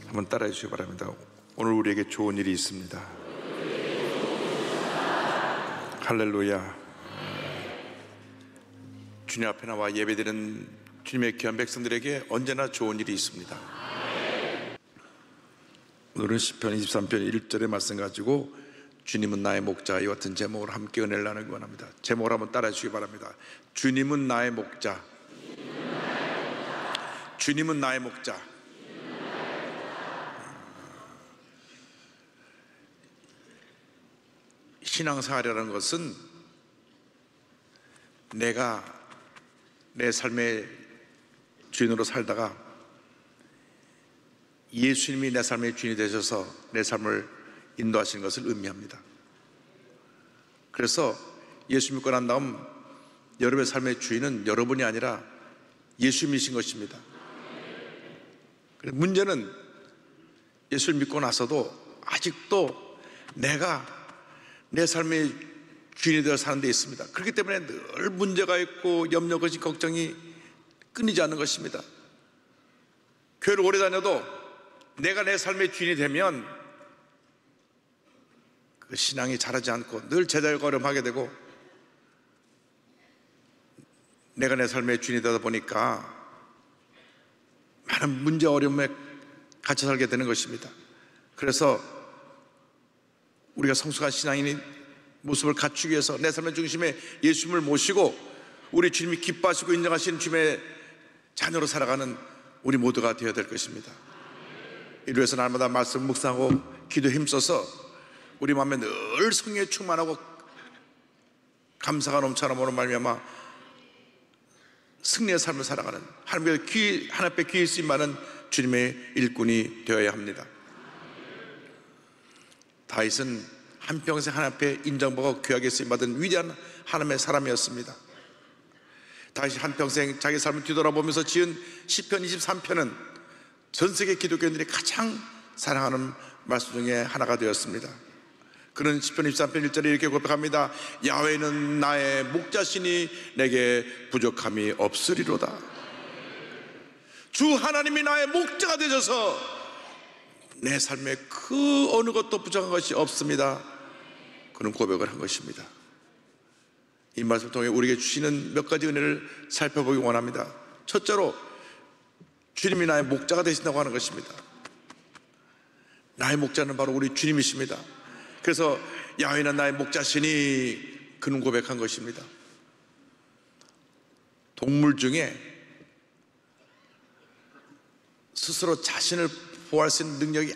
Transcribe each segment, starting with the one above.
한번 따라해 주시기 바랍니다. 오늘 우리에게 좋은 일이 있습니다. 할렐루야. 주님 앞에 나와 예배드리는 주님의 귀한 백성들에게 언제나 좋은 일이 있습니다. 오늘은 시편 23편 1절의 말씀 가지고 주님은 나의 목자, 이 같은 제목으로 함께 은혜를 나누기 원합니다. 제목을 한번 따라해 주시기 바랍니다. 주님은 나의 목자. 주님은 나의 목자. 신앙생활이라는 것은 내가 내 삶의 주인으로 살다가 예수님이 내 삶의 주인이 되셔서 내 삶을 인도하시는 것을 의미합니다. 그래서 예수 믿고 난 다음 여러분의 삶의 주인은 여러분이 아니라 예수님이신 것입니다. 문제는 예수를 믿고 나서도 아직도 내가 내 삶의 주인이 되어 사는 데 있습니다. 그렇기 때문에 늘 문제가 있고 염려, 거짓, 걱정이 끊이지 않는 것입니다. 교회를 오래 다녀도 내가 내 삶의 주인이 되면 그 신앙이 자라지 않고 늘 제잘거림하게 되고, 내가 내 삶의 주인이 되다 보니까 많은 문제 어려움에 갇혀 살게 되는 것입니다. 그래서 우리가 성숙한 신앙인의 모습을 갖추기 위해서 내 삶의 중심에 예수님을 모시고 우리 주님이 기뻐하시고 인정하시는 주님의 자녀로 살아가는 우리 모두가 되어야 될 것입니다. 이를 위해서 날마다 말씀 묵상하고 기도에 힘써서 우리 마음에 늘 성령에 충만하고 감사가 넘쳐나므로 말미암아 승리의 삶을 살아가는 하나님 앞에 귀히 쓰임받는 주님의 일꾼이 되어야 합니다. 다윗은 한평생 하나님 앞에 인정받고 귀하게 쓰임받은 위대한 하나님의 사람이었습니다. 다윗이 한평생 자기 삶을 뒤돌아보면서 지은 시편 23편은 전 세계 기독교인들이 가장 사랑하는 말씀 중에 하나가 되었습니다. 그는 시편 23편 1절에 이렇게 고백합니다. 야훼는 나의 목자시니 내게 부족함이 없으리로다. 주 하나님이 나의 목자가 되셔서 내 삶에 그 어느 것도 부족한 것이 없습니다. 그런 고백을 한 것입니다. 이 말씀을 통해 우리에게 주시는 몇 가지 은혜를 살펴보기 원합니다. 첫째로 주님이 나의 목자가 되신다고 하는 것입니다. 나의 목자는 바로 우리 주님이십니다. 그래서 야훼는 나의 목자시니 그는 고백한 것입니다. 동물 중에 스스로 자신을 보호할 수 있는 능력이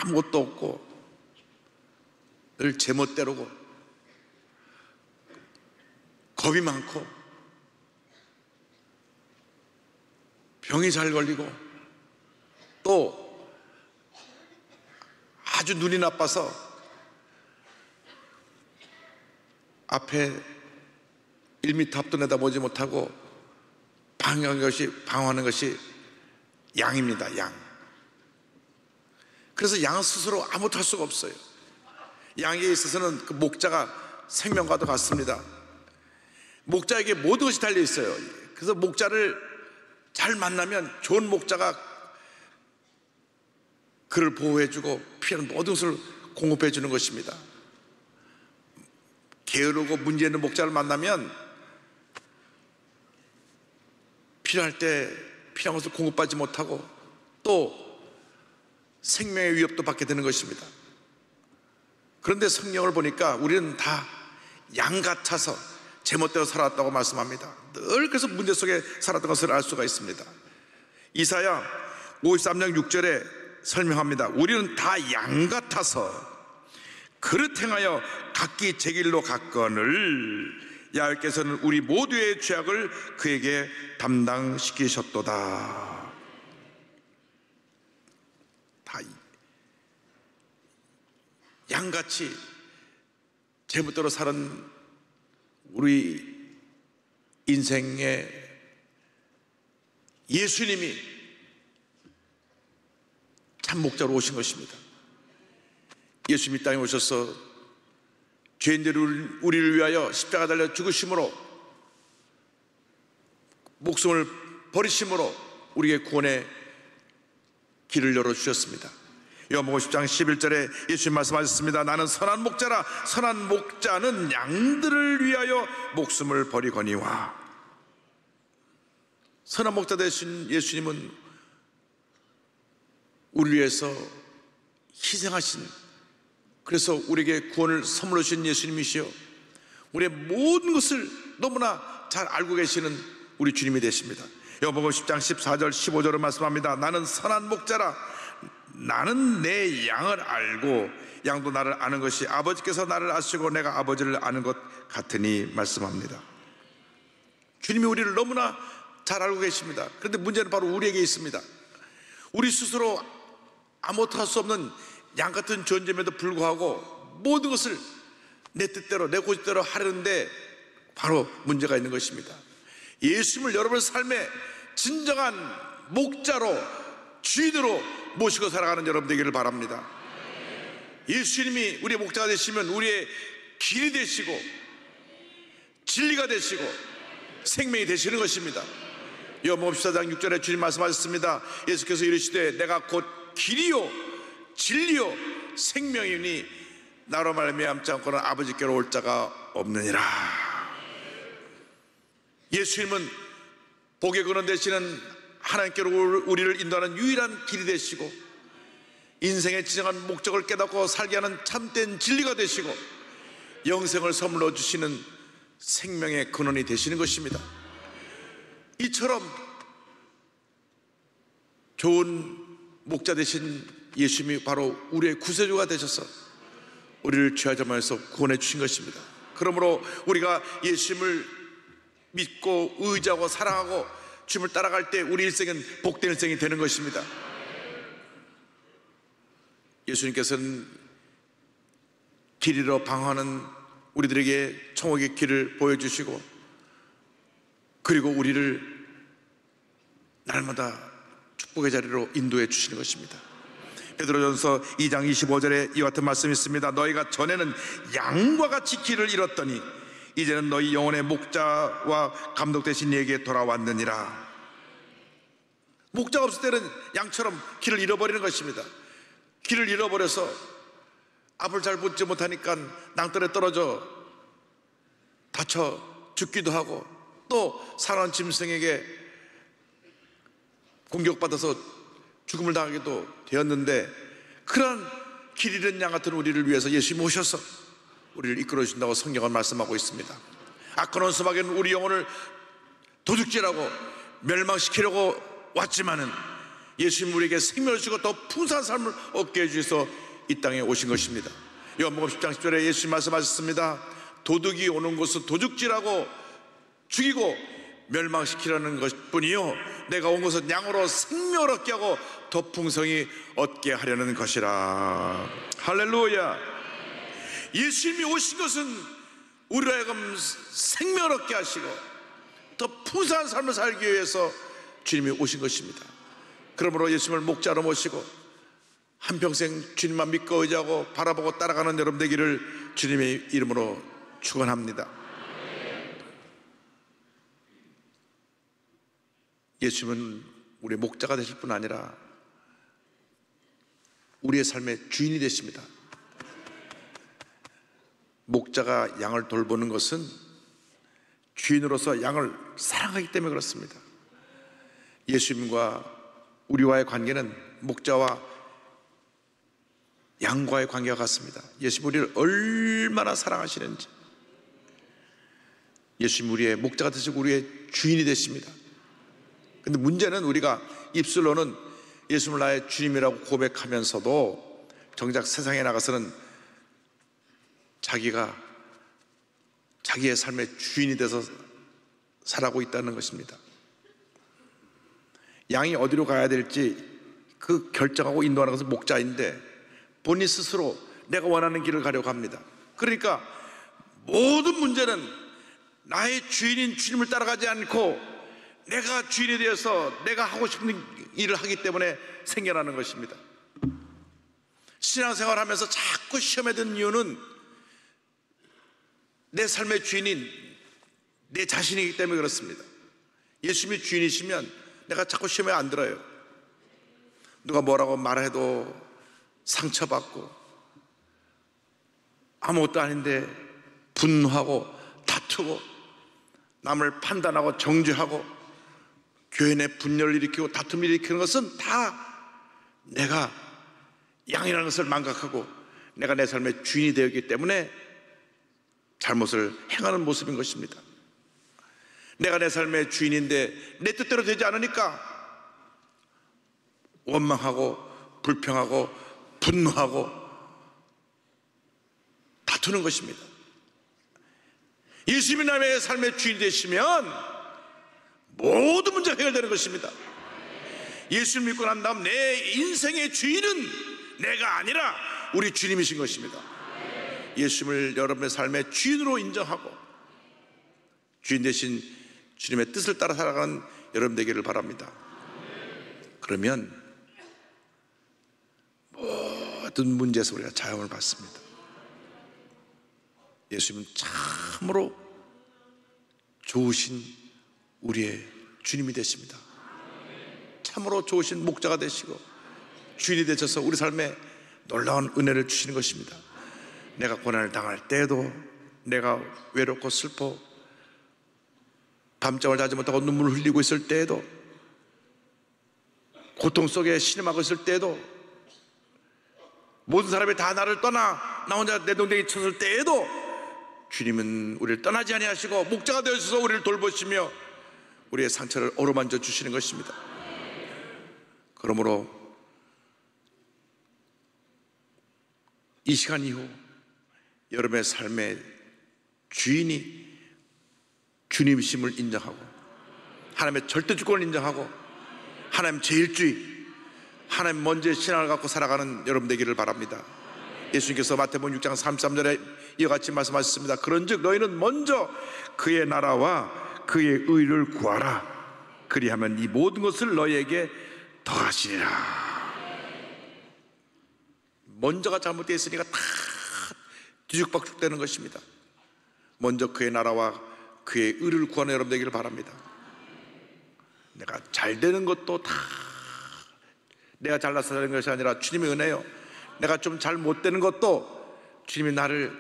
아무것도 없고 늘 제멋대로고 겁이 많고 병이 잘 걸리고 또 아주 눈이 나빠서 앞에 1m 앞도 내다보지 못하고 방황하는 것이 양입니다. 양. 그래서 양은 스스로 아무것도 할 수가 없어요. 양에게 있어서는 그 목자가 생명과도 같습니다. 목자에게 모든 것이 달려 있어요. 그래서 목자를 잘 만나면 좋은 목자가 그를 보호해주고 필요한 모든 것을 공급해 주는 것입니다. 게으르고 문제 있는 목자를 만나면 필요할 때 필요한 것을 공급받지 못하고 또 생명의 위협도 받게 되는 것입니다. 그런데 성경을 보니까 우리는 다 양 같아서 제멋대로 살았다고 말씀합니다. 늘 그래서 문제 속에 살았던 것을 알 수가 있습니다. 이사야 53장 6절에 설명합니다. 우리는 다 양 같아서 그릇 행하여 각기 제 길로 갔거늘 야훼께서는 우리 모두의 죄악을 그에게 담당시키셨도다. 다 양같이 제멋대로 사는 우리 인생에 예수님이 참 목자로 오신 것입니다. 예수님이 땅에 오셔서 죄인들을 우리를 위하여 십자가 달려 죽으심으로 목숨을 버리심으로 우리의 구원의 길을 열어주셨습니다. 요한복음 10장 11절에 예수님 말씀하셨습니다. 나는 선한 목자라. 선한 목자는 양들을 위하여 목숨을 버리거니와. 선한 목자 되신 예수님은 우리 위해서 희생하신, 그래서 우리에게 구원을 선물로 주신 예수님이시여, 우리의 모든 것을 너무나 잘 알고 계시는 우리 주님이 되십니다. 요한복음 10장 14절 15절을 말씀합니다. 나는 선한 목자라. 나는 내 양을 알고 양도 나를 아는 것이 아버지께서 나를 아시고 내가 아버지를 아는 것 같으니 말씀합니다. 주님이 우리를 너무나 잘 알고 계십니다. 그런데 문제는 바로 우리에게 있습니다. 우리 스스로 아무것도 할 수 없는 양 같은 존재임에도 불구하고 모든 것을 내 뜻대로 내 고집대로 하려는데 바로 문제가 있는 것입니다. 예수님을 여러분의 삶의 진정한 목자로, 주인으로 모시고 살아가는 여러분 되기를 바랍니다. 예수님이 우리의 목자가 되시면 우리의 길이 되시고 진리가 되시고 생명이 되시는 것입니다. 요한복음 14장 6절에 주님 말씀하셨습니다. 예수께서 이르시되 내가 곧 길이요 진리요 생명이니 나로 말미암지 않고는 아버지께로 올 자가 없느니라. 예수님은 복의 근원 되시는 하나님께로 우리를 인도하는 유일한 길이 되시고 인생의 진정한 목적을 깨닫고 살게 하는 참된 진리가 되시고 영생을 선물로 주시는 생명의 근원이 되시는 것입니다. 이처럼 좋은 목자 되신 예수님이 바로 우리의 구세주가 되셔서 우리를 죄와 점에서 구원해 주신 것입니다. 그러므로 우리가 예수님을 믿고 의지하고 사랑하고 주님을 따라갈 때 우리 일생은 복된 일생이 되는 것입니다. 예수님께서는 길 잃어 방황하는 우리들에게 천국의 길을 보여주시고 그리고 우리를 날마다 축복의 자리로 인도해 주시는 것입니다. 베드로전서 2장 25절에 이와 같은 말씀이 있습니다. 너희가 전에는 양과 같이 길을 잃었더니 이제는 너희 영혼의 목자와 감독 되신 이에게 돌아왔느니라. 목자가 없을 때는 양처럼 길을 잃어버리는 것입니다. 길을 잃어버려서 앞을 잘 보지 못하니까 낭떠러에 떨어져 다쳐 죽기도 하고 또 사나운 짐승에게 공격받아서 죽음을 당하기도 되었는데, 그런 길 잃은 양 같은 우리를 위해서 예수님이 오셔서 우리를 이끌어 주신다고 성경은 말씀하고 있습니다. 악한 원수마귀는 우리 영혼을 도둑질하고 멸망시키려고 왔지만은 예수님 우리에게 생명을 주고 더 풍성한 삶을 얻게 해주셔서 이 땅에 오신 것입니다. 요한복음 10장 10절에 예수님 말씀하셨습니다. 도둑이 오는 곳은 도둑질하고 죽이고 멸망시키려는 것뿐이요 내가 온 것은 양으로 생명을 얻게 하고 더 풍성히 얻게 하려는 것이라. 할렐루야. 예수님이 오신 것은 우리로 하여금 생명을 얻게 하시고 더 풍성한 삶을 살기 위해서 주님이 오신 것입니다. 그러므로 예수님을 목자로 모시고 한평생 주님만 믿고 의지하고 바라보고 따라가는 여러분 되기를 주님의 이름으로 축원합니다. 예수님은 우리의 목자가 되실 뿐 아니라 우리의 삶의 주인이 되십니다. 목자가 양을 돌보는 것은 주인으로서 양을 사랑하기 때문에 그렇습니다. 예수님과 우리와의 관계는 목자와 양과의 관계가 같습니다. 예수님 우리를 얼마나 사랑하시는지. 예수님 우리의 목자가 되시고 우리의 주인이 되십니다. 근데 문제는 우리가 입술로는 예수님을 나의 주님이라고 고백하면서도 정작 세상에 나가서는 자기가 자기의 삶의 주인이 돼서 살아가고 있다는 것입니다. 양이 어디로 가야 될지 그 결정하고 인도하는 것은 목자인데 본인 스스로 내가 원하는 길을 가려고 합니다. 그러니까 모든 문제는 나의 주인인 주님을 따라가지 않고 내가 주인이 되어서 내가 하고 싶은 일을 하기 때문에 생겨나는 것입니다. 신앙생활 하면서 자꾸 시험에 든 이유는 내 삶의 주인인 내 자신이기 때문에 그렇습니다. 예수님이 주인이시면 내가 자꾸 시험에 안 들어요. 누가 뭐라고 말해도 상처받고 아무것도 아닌데 분노하고 다투고 남을 판단하고 정죄하고 교회 내 분열을 일으키고 다툼을 일으키는 것은 다 내가 양이라는 것을 망각하고 내가 내 삶의 주인이 되었기 때문에 잘못을 행하는 모습인 것입니다. 내가 내 삶의 주인인데 내 뜻대로 되지 않으니까 원망하고 불평하고 분노하고 다투는 것입니다. 예수님이 나의 삶의 주인이 되시면 모든 문제가 해결되는 것입니다. 예수를 믿고 난 다음 내 인생의 주인은 내가 아니라 우리 주님이신 것입니다. 예수님을 여러분의 삶의 주인으로 인정하고 주인 되신 주님의 뜻을 따라 살아가는 여러분 되기를 바랍니다. 그러면 모든 문제에서 우리가 자유함을 받습니다. 예수님은 참으로 좋으신 우리의 주님이 되십니다. 참으로 좋으신 목자가 되시고 주인이 되셔서 우리 삶에 놀라운 은혜를 주시는 것입니다. 내가 고난을 당할 때에도, 내가 외롭고 슬퍼 밤잠을 자지 못하고 눈물을 흘리고 있을 때에도, 고통 속에 신음하고 있을 때에도, 모든 사람이 다 나를 떠나 나 혼자 내 동댕이 쳤을 때에도 주님은 우리를 떠나지 아니하시고 목자가 되어서 우리를 돌보시며 우리의 상처를 어루만져 주시는 것입니다. 그러므로 이 시간 이후 여러분의 삶의 주인이 주님이심을 인정하고 하나님의 절대 주권을 인정하고 하나님 제일주의, 하나님 먼저의 신앙을 갖고 살아가는 여러분 되기를 바랍니다. 예수님께서 마태복음 6장 33절에 이와 같이 말씀하셨습니다. 그런즉 너희는 먼저 그의 나라와 그의 의를 구하라. 그리하면 이 모든 것을 너희에게 더하시리라. 먼저가 잘못되어 있으니까 다 뒤죽박죽 되는 것입니다. 먼저 그의 나라와 그의 의를 구하는 여러분 되기를 바랍니다. 내가 잘 되는 것도 다 내가 잘나서 되는 것이 아니라 주님의 은혜요. 내가 좀 잘 못 되는 것도 주님이 나를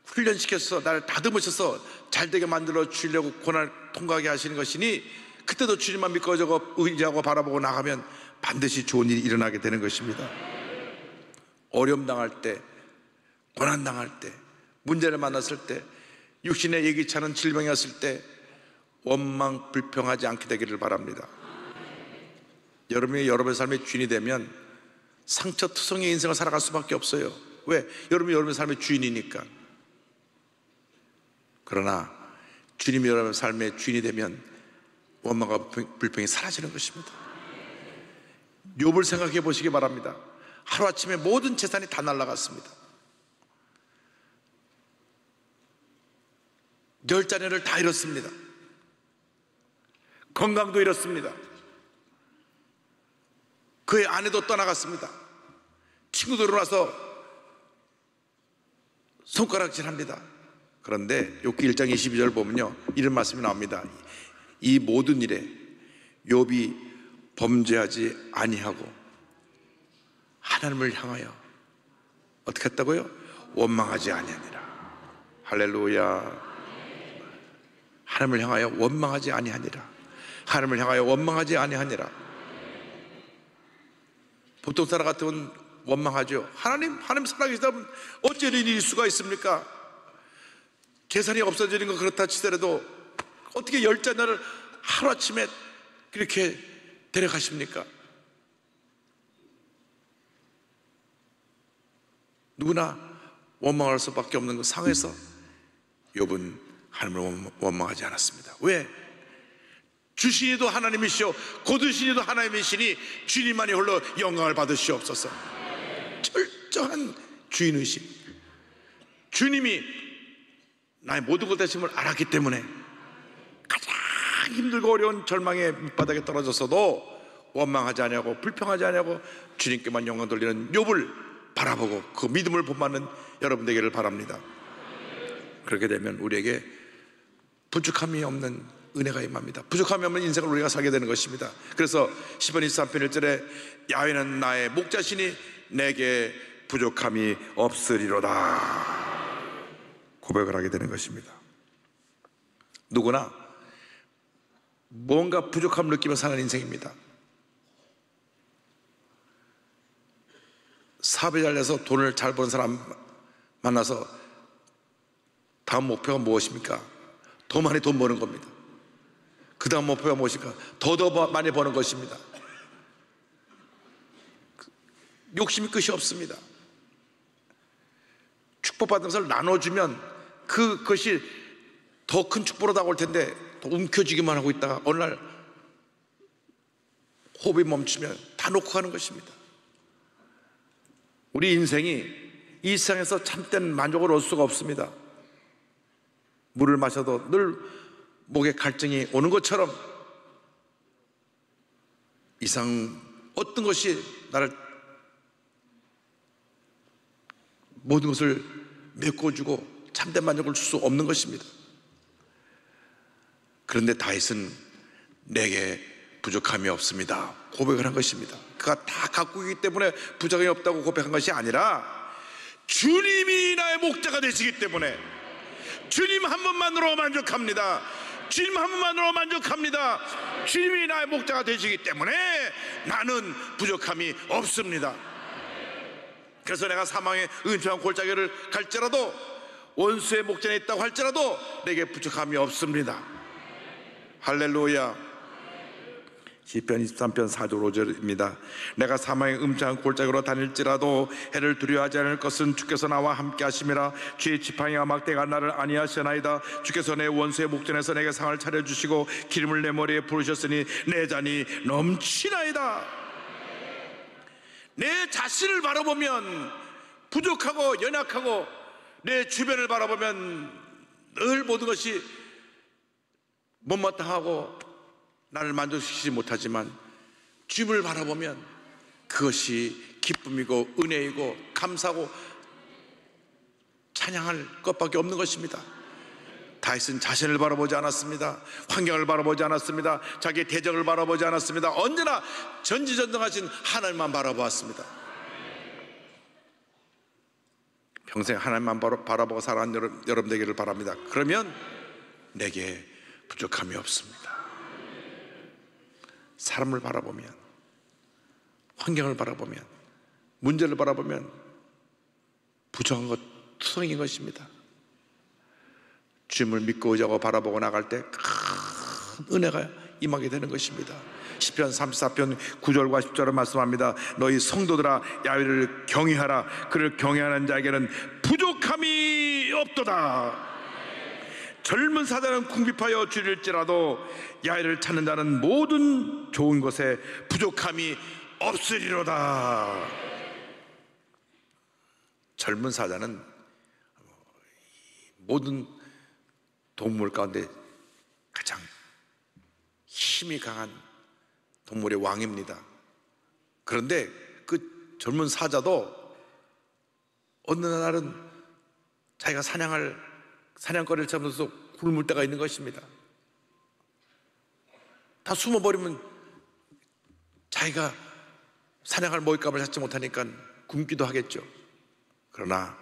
훈련시켜서 나를 다듬으셔서 잘되게 만들어 주려고 고난을 통과하게 하시는 것이니 그때도 주님만 믿고 의지하고 바라보고 나가면 반드시 좋은 일이 일어나게 되는 것입니다. 어려움 당할 때, 고난 당할 때, 문제를 만났을 때, 육신의 예기치 않은 질병이 왔을 때 원망 불평하지 않게 되기를 바랍니다. 여러분이 여러분의 삶의 주인이 되면 상처투성이의 인생을 살아갈 수밖에 없어요. 왜? 여러분이 여러분의 삶의 주인이니까. 그러나 주님이 여러분의 삶의 주인이 되면 원망과 불평이 사라지는 것입니다. 욥을 생각해 보시기 바랍니다. 하루아침에 모든 재산이 다 날아갔습니다. 10자녀를 다 잃었습니다. 건강도 잃었습니다. 그의 아내도 떠나갔습니다. 친구들이 와서 손가락질합니다. 그런데 욥기 1장 22절 보면요, 이런 말씀이 나옵니다. 이 모든 일에 욥이 범죄하지 아니하고 하나님을 향하여 어떻게 했다고요? 원망하지 아니하니라. 할렐루야. 하나님을 향하여 원망하지 아니하니라. 하나님을 향하여 원망하지 아니하니라. 보통 사람 같으면 원망하죠. 하나님 살아계시다면 어찌 이런 일일 수가 있습니까? 재산이 없어지는 건 그렇다 치더라도 어떻게 10자녀를 하루아침에 그렇게 데려가십니까? 누구나 원망할 수밖에 없는 그 상황에서 욥은 하나님을 원망하지 않았습니다. 왜? 주시니도 하나님이시오 거두시니도 하나님이시니 주님만이 홀로 영광을 받으시옵소서. 철저한 주인의식. 주님이 나의 모든 것 되심을 알았기 때문에 가장 힘들고 어려운 절망의 밑바닥에 떨어졌어도 원망하지 아니하고 불평하지 아니하고 주님께만 영광 돌리는 욥을 바라보고 그 믿음을 본받는 여러분 되기를 바랍니다. 그렇게 되면 우리에게 부족함이 없는 은혜가 임합니다. 부족함이 없는 인생을 우리가 살게 되는 것입니다. 그래서 시편 23편 1절에 야훼는 나의 목자시니 내게 부족함이 없으리로다 고백을 하게 되는 것입니다. 누구나 뭔가 부족함을 느끼며 사는 인생입니다. 사업에 잘해서 돈을 잘 버는 사람 만나서 다음 목표가 무엇입니까? 더 많이 돈 버는 겁니다. 그 다음 목표가 무엇입니까? 더 많이 버는 것입니다. 욕심이 끝이 없습니다. 축복받은 것을 나눠주면 그것이 더 큰 축복으로 다가올 텐데 더 움켜쥐기만 하고 있다가 어느 날 호흡이 멈추면 다 놓고 가는 것입니다. 우리 인생이 이 세상에서 참된 만족을 얻을 수가 없습니다. 물을 마셔도 늘 목에 갈증이 오는 것처럼 이상 어떤 것이 나를 모든 것을 메꿔주고 참된 만족을 줄 수 없는 것입니다. 그런데 다윗은 내게 부족함이 없습니다 고백을 한 것입니다. 그가 다 갖고 있기 때문에 부족함이 없다고 고백한 것이 아니라 주님이 나의 목자가 되시기 때문에 주님 한 분만으로 만족합니다. 주님 한 분만으로 만족합니다. 주님이 나의 목자가 되시기 때문에 나는 부족함이 없습니다. 그래서 내가 사망의 은총한 골짜기를 갈지라도 원수의 목전에 있다고 할지라도 내게 부족함이 없습니다. 할렐루야. 시편 23편 4절 5절입니다. 내가 사망의 음침한 골짜기로 다닐지라도 해를 두려워하지 않을 것은 주께서 나와 함께 하심이라. 주의 지팡이와 막대가 나를 안위하시나이다. 주께서 내 원수의 목전에서 내게 상을 차려주시고 기름을 내 머리에 부으셨으니 내 잔이 넘치나이다. 내 자신을 바라보면 부족하고 연약하고 내 주변을 바라보면 늘 모든 것이 못마땅하고 나를 만족시키지 못하지만 주님을 바라보면 그것이 기쁨이고 은혜이고 감사하고 찬양할 것밖에 없는 것입니다. 다윗은 자신을 바라보지 않았습니다. 환경을 바라보지 않았습니다. 자기의 대적을 바라보지 않았습니다. 언제나 전지전능하신 하나님만 바라보았습니다. 평생 하나님만 바라보고 살아가는 여러분 되기를 바랍니다. 그러면 내게 부족함이 없습니다. 사람을 바라보면, 환경을 바라보면, 문제를 바라보면 부족한 것 투성인 것입니다. 주님을 믿고 의지하고 바라보고 나갈 때 큰 은혜가 임하게 되는 것입니다. 시편 34편 9절과 10절을 말씀합니다. 너희 성도들아 야훼를 경외하라. 그를 경외하는 자에게는 부족함이 없도다. 젊은 사자는 궁핍하여 줄일지라도 야훼를 찾는 자는 모든 좋은 것에 부족함이 없으리로다. 젊은 사자는 모든 동물 가운데 가장 힘이 강한 동물의 왕입니다. 그런데 그 젊은 사자도 어느 날은 자기가 사냥거리를 잡으면서 굶을 때가 있는 것입니다. 다 숨어버리면 자기가 사냥할 먹잇감을 찾지 못하니까 굶기도 하겠죠. 그러나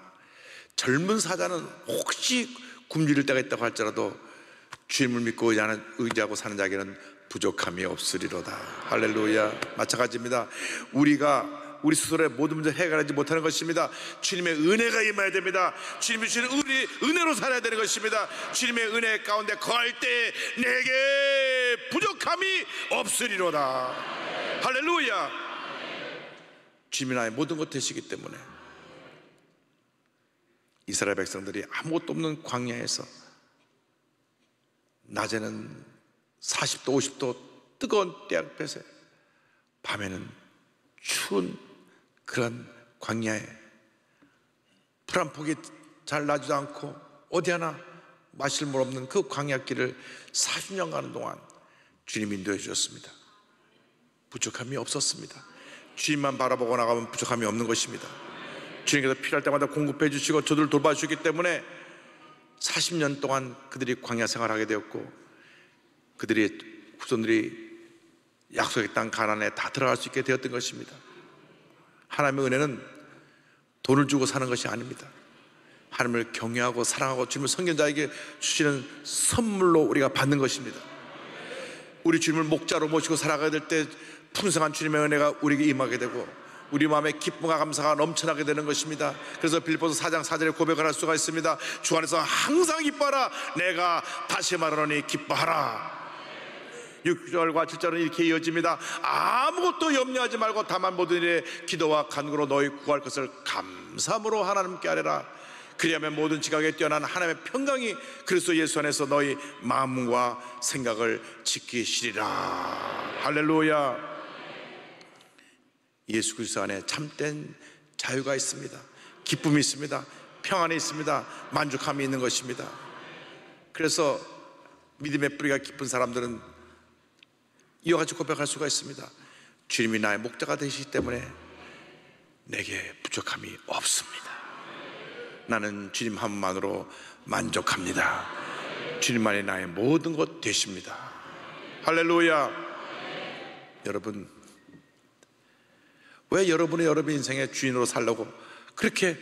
젊은 사자는 혹시 굶주릴 때가 있다고 할지라도 주님을 믿고 의지하고 사는 자에게는 부족함이 없으리로다. 할렐루야. 마찬가지입니다. 우리 스스로의 모든 문제 해결하지 못하는 것입니다. 주님의 은혜가 임해야 됩니다. 주님이 주시는 은혜로 살아야 되는 것입니다. 주님의 은혜 가운데 거할 때 내게 부족함이 없으리로다. 할렐루야. 주님이 나의 모든 것 되시기 때문에 이스라엘 백성들이 아무것도 없는 광야에서 낮에는 40도 50도 뜨거운 태양볕에 밤에는 추운 그런 광야에 풀 한 폭이 잘 나지도 않고 어디 하나 마실 물 없는 그 광야길을 40년 가는 동안 주님이 인도해 주셨습니다. 부족함이 없었습니다. 주님만 바라보고 나가면 부족함이 없는 것입니다. 주님께서 필요할 때마다 공급해 주시고 저들을 돌봐주셨기 때문에 40년 동안 그들이 광야 생활하게 되었고 그들의 후손들이 약속의 땅 가나안에 다 들어갈 수 있게 되었던 것입니다. 하나님의 은혜는 돈을 주고 사는 것이 아닙니다. 하나님을 경외하고 사랑하고 주님을 섬기는 자에게 주시는 선물로 우리가 받는 것입니다. 우리 주님을 목자로 모시고 살아가야 될 때 풍성한 주님의 은혜가 우리에게 임하게 되고 우리 마음에 기쁨과 감사가 넘쳐나게 되는 것입니다. 그래서 빌립보서 4장 4절에 고백을 할 수가 있습니다. 주 안에서 항상 기뻐하라. 내가 다시 말하노니 기뻐하라. 6절과 7절은 이렇게 이어집니다. 아무것도 염려하지 말고 다만 모든 일에 기도와 간구로 너희 구할 것을 감사함으로 하나님께 아뢰라. 그리하면 모든 지각에 뛰어난 하나님의 평강이 그리스도 예수 안에서 너희 마음과 생각을 지키시리라. 할렐루야. 예수 그리스도 안에 참된 자유가 있습니다. 기쁨이 있습니다. 평안이 있습니다. 만족함이 있는 것입니다. 그래서 믿음의 뿌리가 깊은 사람들은 이와 같이 고백할 수가 있습니다. 주님이 나의 목자가 되시기 때문에 내게 부족함이 없습니다. 나는 주님 한 분만으로 만족합니다. 주님만이 나의 모든 것 되십니다. 할렐루야. 여러분, 왜 여러분의 인생의 주인으로 살려고 그렇게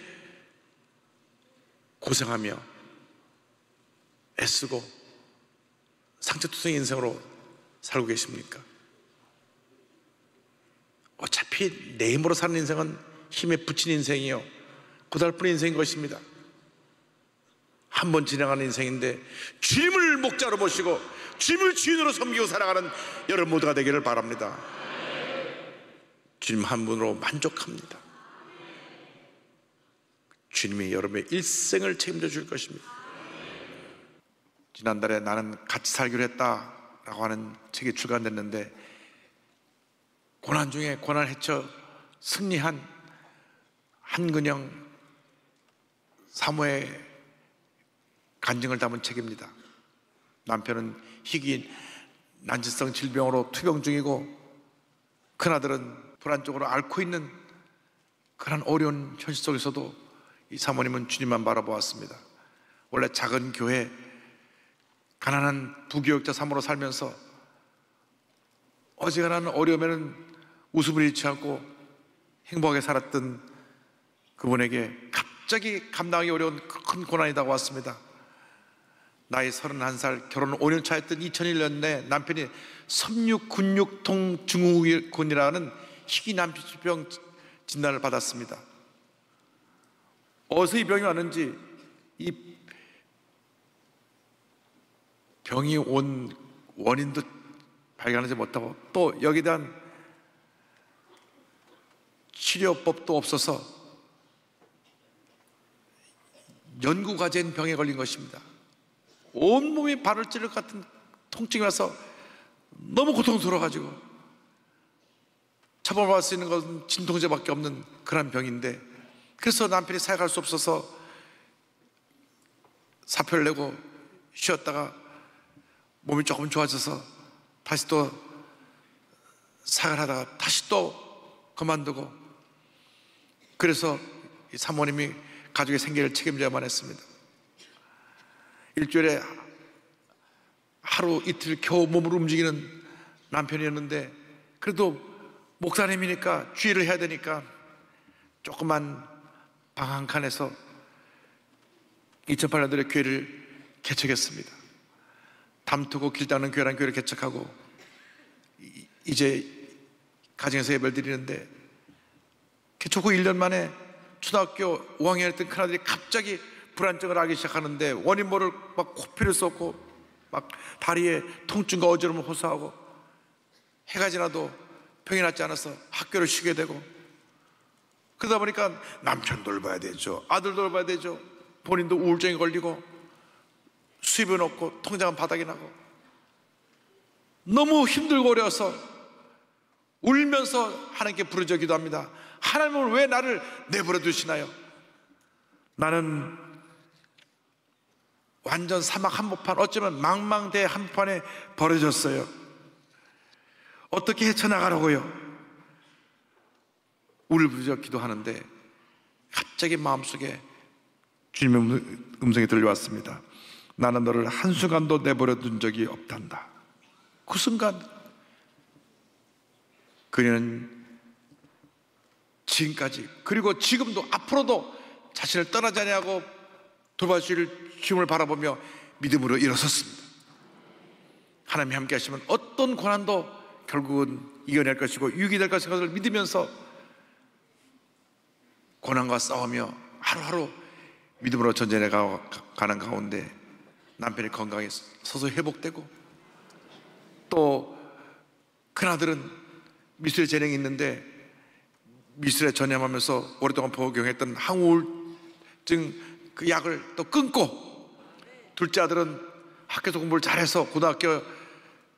고생하며 애쓰고 상처투성이 인생으로 살고 계십니까? 어차피 내 힘으로 사는 인생은 힘에 붙인 인생이요 고달픈 인생인 것입니다. 한 번 지나가는 인생인데 주님을 목자로 모시고 주님을 주인으로 섬기고 살아가는 여러분 모두가 되기를 바랍니다. 주님 한 분으로 만족합니다. 주님이 여러분의 일생을 책임져 줄 것입니다. 지난달에 나는 같이 살기로 했다라고 하는 책이 출간됐는데 고난 중에 고난을 헤쳐 승리한 한근영 사모의 간증을 담은 책입니다. 남편은 희귀 난치성 질병으로 투병 중이고 큰아들은 불안적으로 앓고 있는 그런 어려운 현실 속에서도 이 사모님은 주님만 바라보았습니다. 원래 작은 교회 가난한 부교육자 사모로 살면서 어지간한 어려움에는 웃음을 잃지 않고 행복하게 살았던 그분에게 갑자기 감당하기 어려운 큰 고난이 다가왔습니다. 나이 31살, 결혼 5년 차였던 2001년에 남편이 섬유근육통 증후군이라는 희귀 난치병 진단을 받았습니다. 어디서 이 병이 왔는지, 이 병이 온 원인도 발견하지 못하고 또 여기에 대한 치료법도 없어서 연구과제인 병에 걸린 것입니다. 온몸이 발을 찌를 것 같은 통증이 와서 너무 고통스러워가지고 처방받을 수 있는 것은 진통제밖에 없는 그런 병인데, 그래서 남편이 사역할 수 없어서 사표를 내고 쉬었다가 몸이 조금 좋아져서 다시 또 사역을 하다가 다시 또 그만두고, 그래서 이 사모님이 가족의 생계를 책임져야만 했습니다. 일주일에 하루 이틀 겨우 몸을 움직이는 남편이었는데, 그래도 목사님이니까 주의를 해야 되니까 조그만 방 한 칸에서 2008년도에 교회를 개척했습니다. 담투고 길 닦는 교회라는 교회를 개척하고 이제 가정에서 예배를 드리는데, 개척 후 1년 만에 초등학교 5학년 했던 큰아들이 갑자기 불안증을 하기 시작하는데 원인 모를 막 코피를 쏟고 막 다리에 통증과 어지러움을 호소하고, 해가 지나도 병이 낫지 않아서 학교를 쉬게 되고, 그러다 보니까 남편 돌봐야 되죠, 아들 돌봐야 되죠, 본인도 우울증에 걸리고 수입은 없고 통장은 바닥이 나고 너무 힘들고 어려워서 울면서 하나님께 부르짖어 기도합니다. 하나님은 왜 나를 내버려 두시나요? 나는 완전 사막 한복판, 어쩌면 망망대해 한복판에 버려졌어요. 어떻게 헤쳐나가라고요? 울부짖어 기도하는데 갑자기 마음속에 주님의 음성이 들려왔습니다. 나는 너를 한순간도 내버려 둔 적이 없단다. 그 순간 그녀는 지금까지, 그리고 지금도 앞으로도 자신을 떠나지 아니하고 돌봐주실 주님을 바라보며 믿음으로 일어섰습니다. 하나님이 함께 하시면 어떤 고난도 결국은 이겨낼 것이고 유익이 될 것을 믿으면서 고난과 싸우며 하루하루 믿음으로 전진해 가는 가운데 남편이 건강에 서서 회복되고, 또 큰아들은 미술에 재능이 있는데 미술에 전념하면서 오랫동안 복용했던 항우울증 그 약을 또 끊고, 둘째 아들은 학교에서 공부를 잘해서 고등학교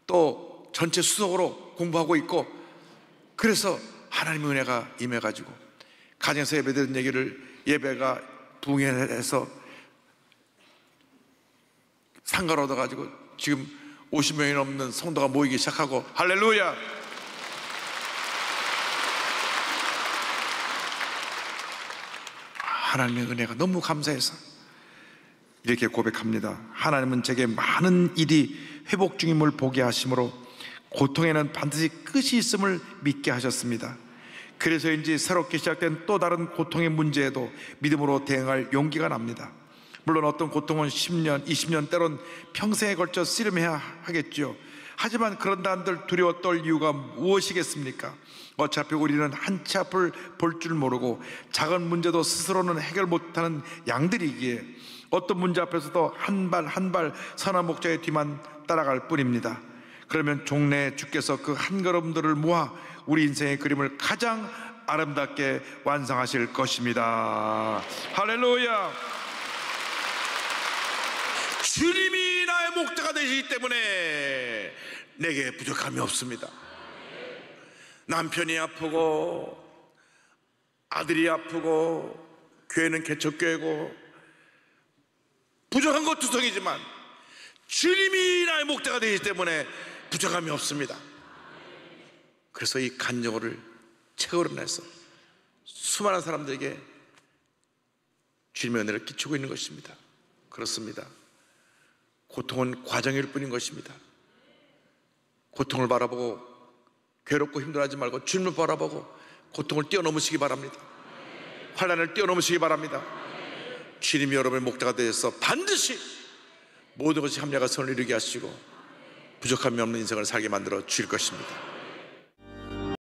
또 전체 수석으로 공부하고 있고, 그래서 하나님의 은혜가 임해가지고 가정에서 예배드린 얘기를 예배가 부흥해서 상가를 얻어가지고 지금 50명이 넘는 성도가 모이기 시작하고, 할렐루야! 하나님의 은혜가 너무 감사해서 이렇게 고백합니다. 하나님은 제게 많은 일이 회복 중임을 보게 하심으로 고통에는 반드시 끝이 있음을 믿게 하셨습니다. 그래서인지 새롭게 시작된 또 다른 고통의 문제에도 믿음으로 대응할 용기가 납니다. 물론 어떤 고통은 10년, 20년, 때론 평생에 걸쳐 씨름해야 하겠죠. 하지만 그런다 한들 두려워 떨 이유가 무엇이겠습니까? 어차피 우리는 한치 앞을 볼 줄 모르고 작은 문제도 스스로는 해결 못하는 양들이기에 어떤 문제 앞에서도 한 발 한 발 선한 목자의 뒤만 따라갈 뿐입니다. 그러면 종래 주께서 그 한 걸음들을 모아 우리 인생의 그림을 가장 아름답게 완성하실 것입니다. 할렐루야! 주님이 나의 목자가 되시기 때문에 내게 부족함이 없습니다. 남편이 아프고 아들이 아프고 교회는 개척교회고 부족한 것 투성이지만 주님이 나의 목자가 되시기 때문에 부족함이 없습니다. 그래서 이 간증을 채워내서 수많은 사람들에게 주님의 은혜를 끼치고 있는 것입니다. 그렇습니다. 고통은 과정일 뿐인 것입니다. 고통을 바라보고 괴롭고 힘들어하지 말고 주님을 바라보고 고통을 뛰어넘으시기 바랍니다. 환난을 뛰어넘으시기 바랍니다. 주님이 여러분의 목자가 되어서 반드시 모든 것이 합력과 선을 이루게 하시고 부족함이 없는 인생을 살게 만들어 주실 것입니다.